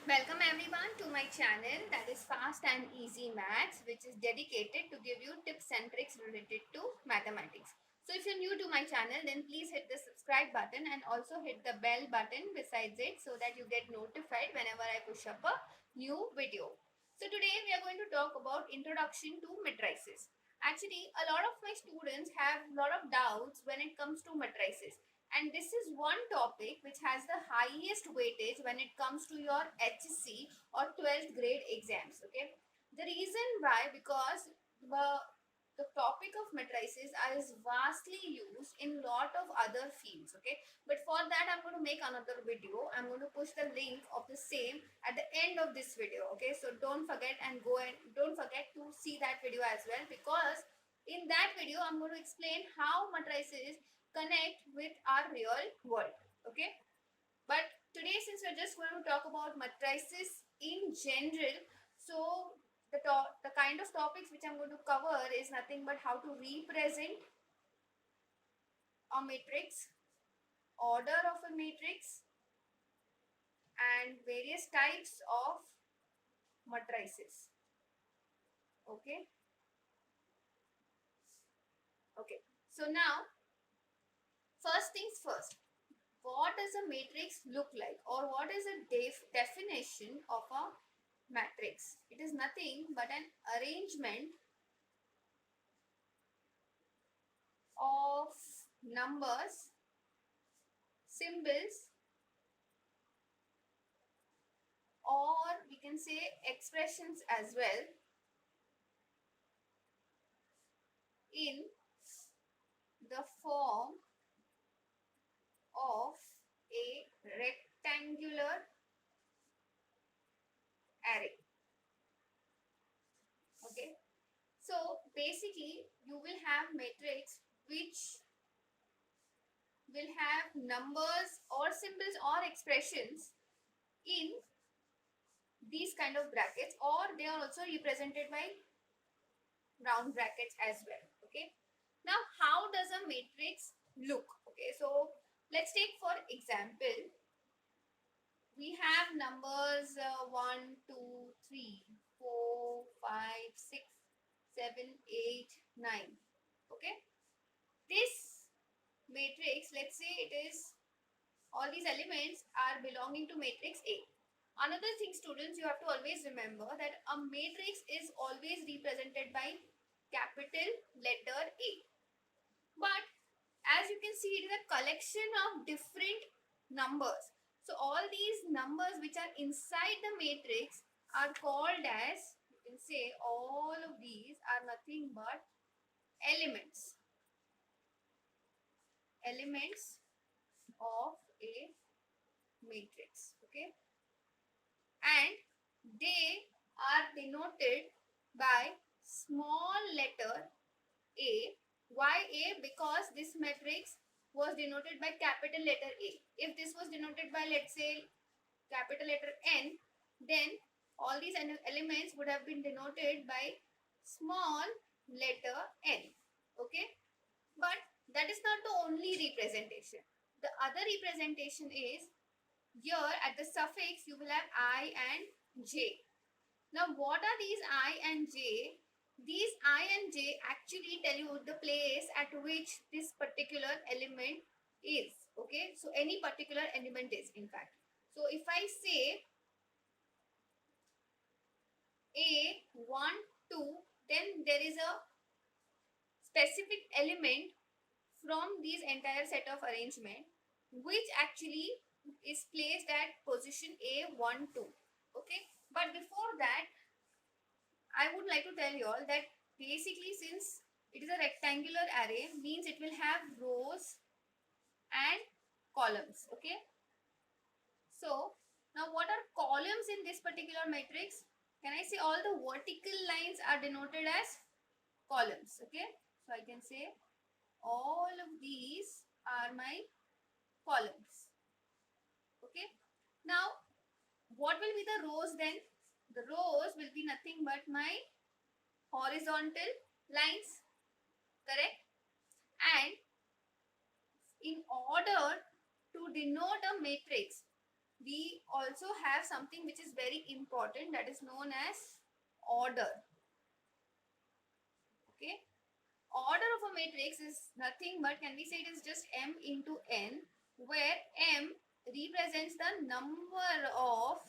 Welcome everyone to my channel, that is Fast and Easy Maths, which is dedicated to give you tips and tricks related to mathematics. So if you're new to my channel, then please hit the subscribe button and also hit the bell button besides it so that you get notified whenever I push up a new video. So today we are going to talk about introduction to matrices. Actually, a lot of my students have a lot of doubts when it comes to matrices, and this is one topic which has the highest weightage when it comes to your HSC or 12th grade exams. Okay, the reason why, because the topic of matrices is vastly used in lot of other fields. Okay, but for that I'm going to make another video. I'm going to push the link of the same at the end of this video. Okay, so don't forget don't forget to see that video as well, because in that video I'm going to explain how matrices connect with our real world. Okay, but today, since we're just going to talk about matrices in general, so the kind of topics which I'm going to cover is nothing but how to represent a matrix, order of a matrix, and various types of matrices. Okay, okay, so now first things first, what does a matrix look like, or what is a definition of a matrix? It is nothing but an arrangement of numbers, symbols, or we can say expressions as well, in the form of a rectangular array. Okay, so basically you will have matrix which will have numbers or symbols or expressions in these kind of brackets, or they are also represented by round brackets as well. Okay, now how does a matrix look? Okay, so let's take for example, we have numbers 1 2 3 4 5 6 7 8 9. Okay, this matrix, let's say it is, all these elements are belonging to matrix A. Another thing, students, you have to always remember that a matrix is always represented by capital letter A. But as you can see, it is a collection of different numbers. So all these numbers which are inside the matrix are called as, you can say, all of these are nothing but elements. Elements of a matrix. Okay, and they are denoted by small letter a. Why A? Because this matrix was denoted by capital letter A. If this was denoted by, let's say, capital letter N, then all these elements would have been denoted by small letter n. Okay, but that is not the only representation. The other representation is, here at the suffix you will have I and J. Now what are these I and J? These I and J actually tell you the place at which this particular element is. Okay, so any particular element is, in fact. So if I say A 1 2, then there is a specific element from these entire set of arrangement which actually is placed at position A 1 2. Okay, but before that I would like to tell you all that basically, since it is a rectangular array, means it will have rows and columns. Okay, so now what are columns in this particular matrix? Can I say all the vertical lines are denoted as columns? Okay, so I can say all of these are my columns. Okay, now what will be the rows then? The rows will be nothing but my horizontal lines, correct? And in order to denote a matrix, we also have something which is very important, that is known as order. Okay, order of a matrix is nothing but, can we say, it is just m into n, where m represents the number of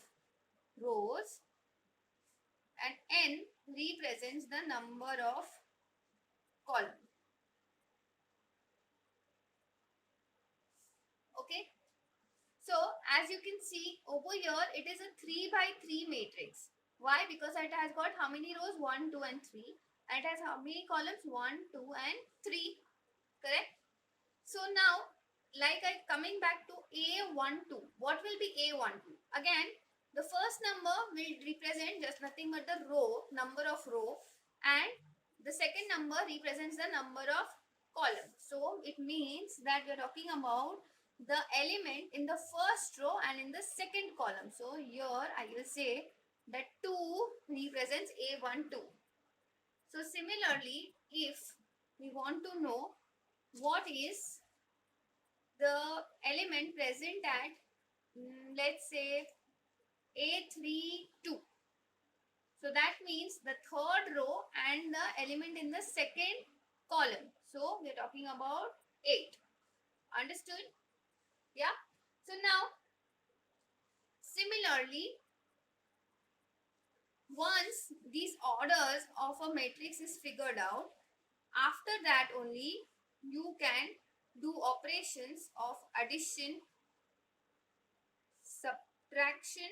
rows and n represents the number of columns. Okay, so as you can see over here, it is a 3 by 3 matrix. Why? Because it has got how many rows? 1, 2 and 3, and it has how many columns? 1, 2 and 3. Correct? So now, like coming back to A12, what will be A12? Again, the first number will represent just nothing but the row, number of row, and the second number represents the number of column. So it means that we are talking about the element in the first row and in the second column. So here I will say that 2 represents A12. So similarly, if we want to know what is the element present at, let's say, A32. So that means the third row and the element in the second column. So we're talking about 8. Understood? Yeah. So now, similarly, once these orders of a matrix is figured out, after that only you can do operations of addition, subtraction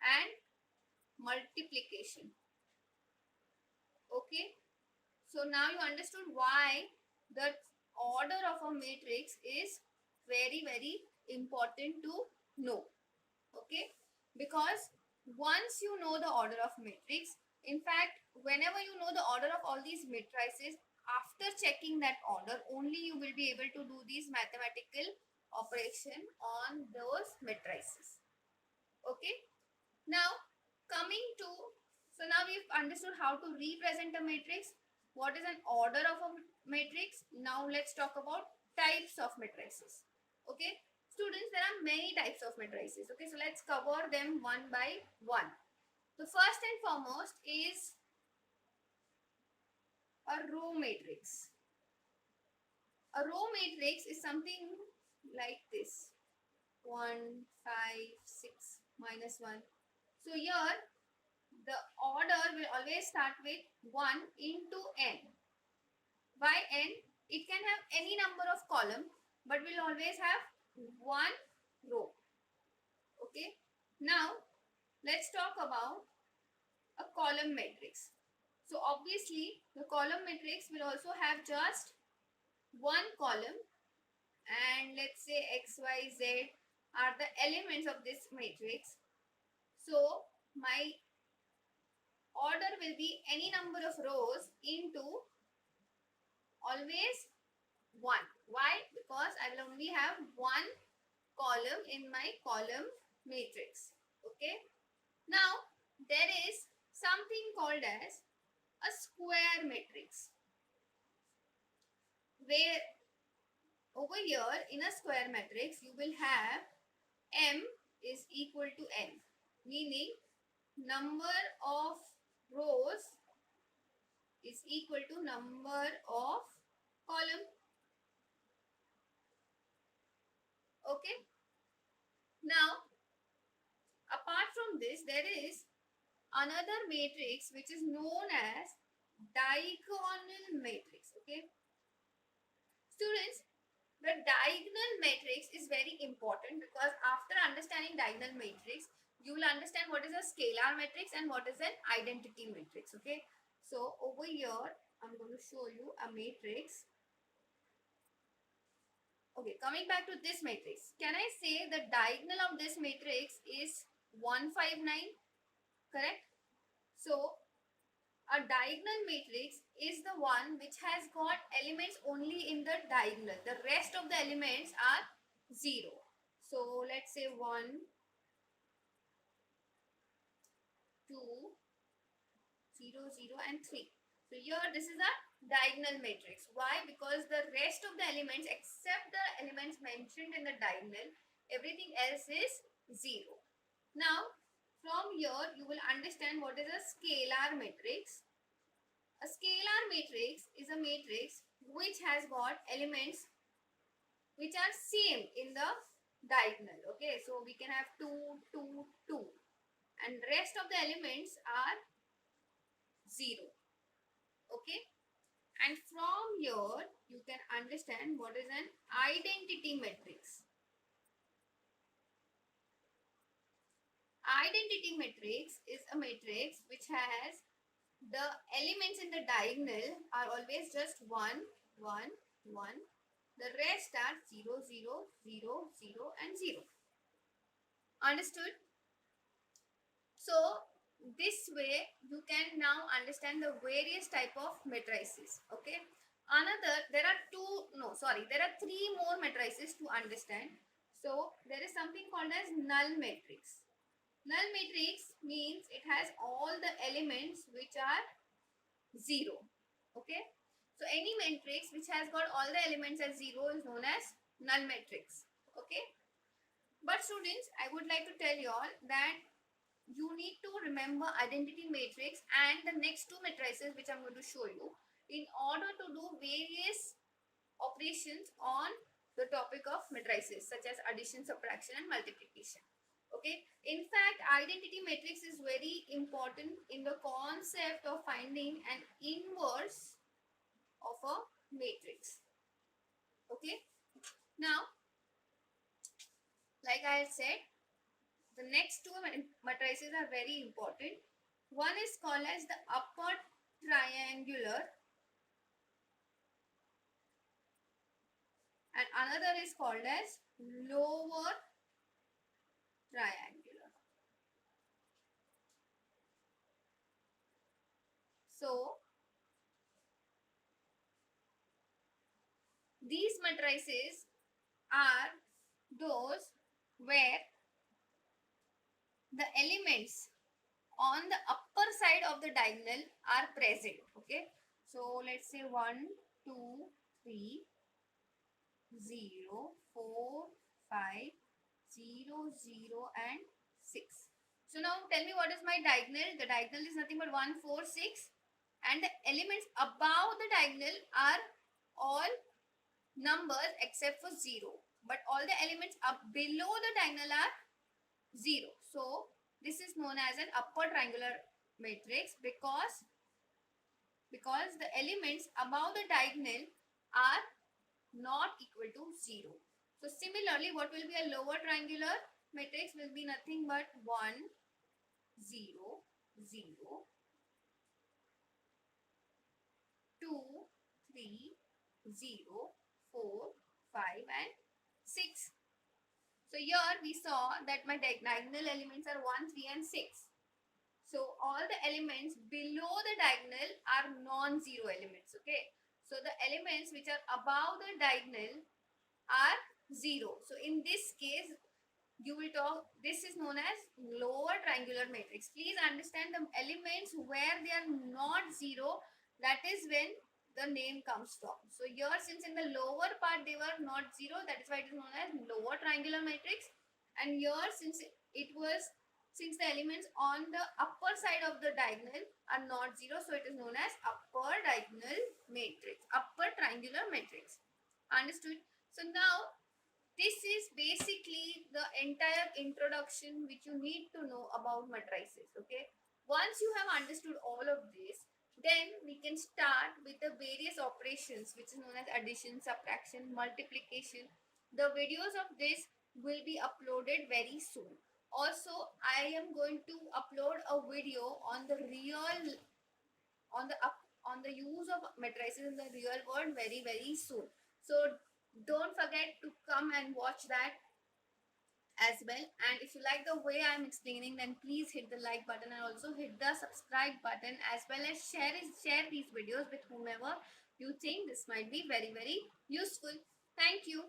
and multiplication. Okay, so now you understood why the order of a matrix is very, very important to know. Okay, because once you know the order of matrix, in fact, whenever you know the order of all these matrices, after checking that order, only you will be able to do these mathematical operation on those matrices. Okay, now coming to, so now we've understood how to represent a matrix, what is an order of a matrix. Now let's talk about types of matrices. Okay, students, there are many types of matrices. Okay, so let's cover them one by one. The first and foremost is a row matrix. A row matrix is something like this: 1, 5, 6, -1. So here the order will always start with 1 into n. Why n? It can have any number of column, but will always have one row. Okay. Now let's talk about a column matrix. So obviously the column matrix will also have just one column, and let's say x, y, z are the elements of this matrix. So my order will be any number of rows into always 1. Why? Because I will only have one column in my column matrix. Okay. Now there is something called as a square matrix, where over here in a square matrix you will have m is equal to n, meaning number of rows is equal to number of column. Okay. Now apart from this, there is another matrix which is known as diagonal matrix. Okay, students, the diagonal matrix is very important, because after understanding diagonal matrix, you will understand what is a scalar matrix and what is an identity matrix. Okay, so over here I'm going to show you a matrix. Okay, coming back to this matrix, can I say the diagonal of this matrix is 159? Correct? So a diagonal matrix is the one which has got elements only in the diagonal. The rest of the elements are 0. So let's say 1, 2, 0, 0 and 3. So here this is a diagonal matrix. Why? Because the rest of the elements except the elements mentioned in the diagonal, everything else is 0. Now from here you will understand what is a scalar matrix. A scalar matrix is a matrix which has got elements which are same in the diagonal. Okay, so we can have 2, 2, 2, and rest of the elements are 0. Okay, and from here you can understand what is an identity matrix. Identity matrix is a matrix which has the elements in the diagonal are always just 1, 1, 1. The rest are 0, 0, 0, 0 and 0. Understood? So this way you can now understand the various type of matrices. Okay. There are 3 more matrices to understand. So there is something called as null matrix. Null matrix means it has all the elements which are 0. Okay. So any matrix which has got all the elements as 0 is known as null matrix. Okay. But students, I would like to tell you all that you need to remember identity matrix and the next 2 matrices which I'm going to show you in order to do various operations on the topic of matrices such as addition, subtraction and multiplication. Okay, in fact identity matrix is very important in the concept of finding an inverse of a matrix. Okay, now like I had said, the next 2 matrices are very important. One is called as the upper triangular and another is called as lower triangular. So these matrices are those where the elements on the upper side of the diagonal are present. Okay, so let's say 1, 2, 3, 0, 4, 5, 0, 0 and 6. So now tell me what is my diagonal. The diagonal is nothing but 1, 4, 6 and the elements above the diagonal are all numbers except for 0. But all the elements up below the diagonal are 0. So this is known as an upper triangular matrix because the elements above the diagonal are not equal to 0. So similarly, what will be a lower triangular matrix will be nothing but 1, 0, 0, 2, 3, 0, 4, 5 and 6. So here we saw that my diagonal elements are 1, 3 and 6. So all the elements below the diagonal are non-zero elements. Okay. So the elements which are above the diagonal are 0. So in this case, this is known as lower triangular matrix. Please understand the elements where they are not 0, that is when the name comes from. So here, since in the lower part they were not 0, that is why it is known as lower triangular matrix. And here, since the elements on the upper side of the diagonal are not 0, so it is known as upper diagonal matrix, upper triangular matrix. Understood? So now this is basically the entire introduction which you need to know about matrices. Okay, once you have understood all of this, then we can start with the various operations which is known as addition, subtraction, multiplication. The videos of this will be uploaded very soon. Also, I am going to upload a video on the on the use of matrices in the real world very soon. So don't forget to come and watch that as well. And if you like the way I'm explaining, then please hit the like button and also hit the subscribe button, as well as share these videos with whomever you think this might be very useful. Thank you.